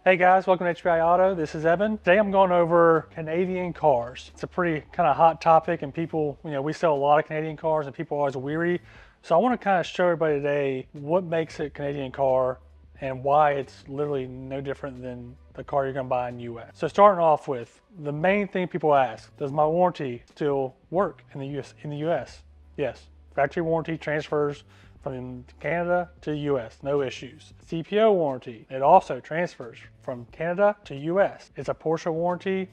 Hey guys, welcome to HBI Auto. This is Evan. Today I'm going over Canadian cars. It's a pretty kind of hot topic and people, we sell a lot of Canadian cars and people are always weary. So I want to kind of show everybody today what makes a Canadian car and why it's literally no different than the car you're going to buy in the US. So starting off with, the main thing people ask, does my warranty still work in the US? Yes, factory warranty transfers from Canada to US, no issues. CPO warranty, it also transfers from Canada to US. It's a Porsche warranty.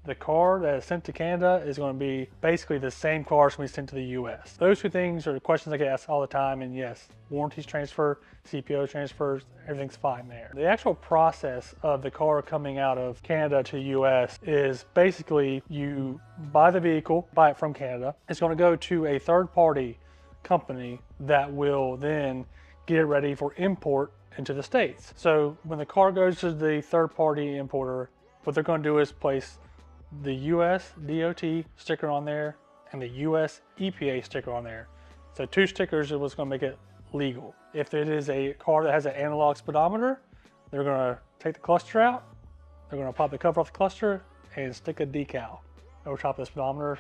The car that is sent to Canada is going to be basically the same car as we sent to the US. Those two things are the questions I get asked all the time, and yes, warranties transfer, CPO transfers, everything's fine there. The actual process of the car coming out of Canada to US is basically you buy the vehicle, buy it from Canada. It's going to go to a third party company that will then get it ready for import into the States. So when the car goes to the third-party importer, what they're going to do is place the US DOT sticker on there and the US EPA sticker on there. So two stickers is what's going to make it legal. If it is a car that has an analog speedometer, they're going to take the cluster out, they're going to pop the cover off the cluster and stick a decal over top of the speedometer.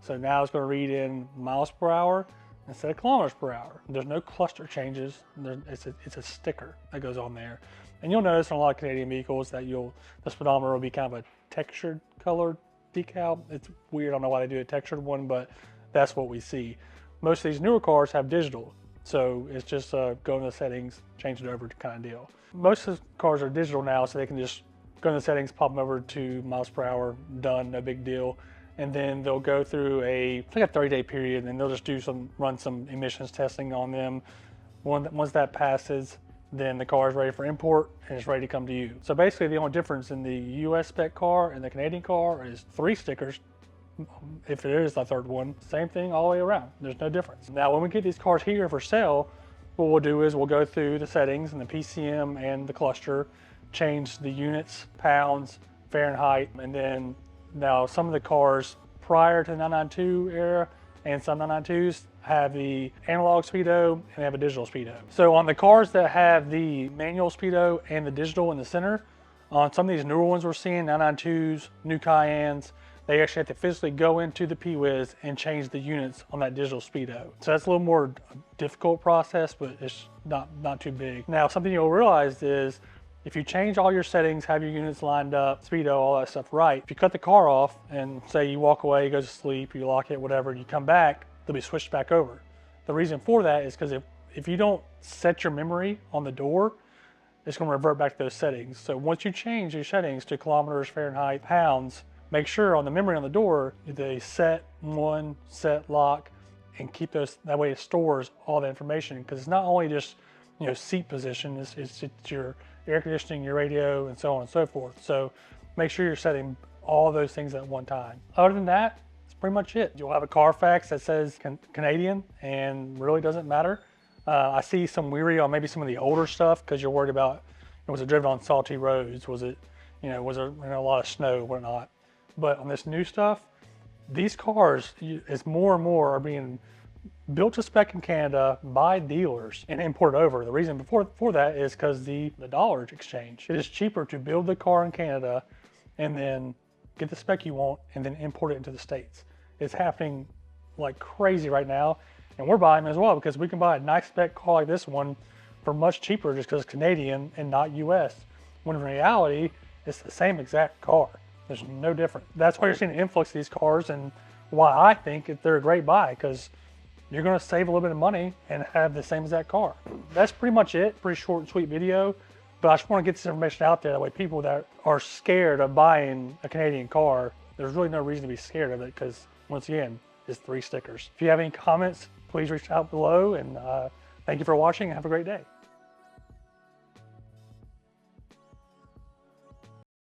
So now it's going to read in miles per hour instead of kilometers per hour. There's no cluster changes. It's a sticker that goes on there. And you'll notice on a lot of Canadian vehicles that the speedometer will be kind of a textured colored decal. It's weird, I don't know why they do a textured one, but that's what we see. Most of these newer cars have digital. So it's just go into the settings, change it over kind of deal. Most of the cars are digital now, so they can just go into the settings, pop them over to miles per hour, done, no big deal. And then they'll go through a 30-day period and they'll just run some emissions testing on them. Once that passes, then the car is ready for import and it's ready to come to you. So basically the only difference in the US spec car and the Canadian car is 3 stickers. If there is a third one, same thing all the way around. There's no difference. Now when we get these cars here for sale, what we'll do is we'll go through the settings and the PCM and the cluster, change the units, pounds, Fahrenheit, and then now some of the cars prior to the 992 era and some 992s have the analog speedo and they have a digital speedo. So on the cars that have the manual speedo and the digital in the center, on some of these newer ones we're seeing, 992s, new Cayennes, they actually have to physically go into the P-Wiz and change the units on that digital speedo. So that's a little more difficult process, but it's not too big. Now something you'll realize is if you change all your settings, have your units lined up, speedo, all that stuff right, if you cut the car off and say you walk away, you go to sleep, you lock it, whatever, you come back, they'll be switched back over. The reason for that is because if you don't set your memory on the door, it's going to revert back to those settings. So once you change your settings to kilometers, Fahrenheit, pounds, make sure on the memory on the door, they set one, set lock, and keep those, that way it stores all the information. Because it's not only just seat position, it's your air conditioning, your radio, and so on and so forth. So make sure you're setting all those things at one time. Other than that, that's pretty much it. You'll have a Carfax that says Canadian and really doesn't matter. I see some weary on maybe some of the older stuff because you're worried about, was it driven on salty roads? Was it, was there a lot of snow, whatnot? But on this new stuff, these cars, as more and more are being built to spec in Canada by dealers and imported over. The reason for that is because the dollar exchange. It is cheaper to build the car in Canada and then get the spec you want and then import it into the States. It's happening like crazy right now, and we're buying them as well because we can buy a nice spec car like this one for much cheaper just because it's Canadian and not US, when in reality, it's the same exact car. There's no difference. That's why you're seeing an influx of these cars and why I think they're a great buy, because you're going to save a little bit of money and have the same exact car. That's pretty much it. Pretty short and sweet video, but I just want to get this information out there. That way people that are scared of buying a Canadian car, there's really no reason to be scared of it because once again, it's 3 stickers. If you have any comments, please reach out below, and thank you for watching and have a great day.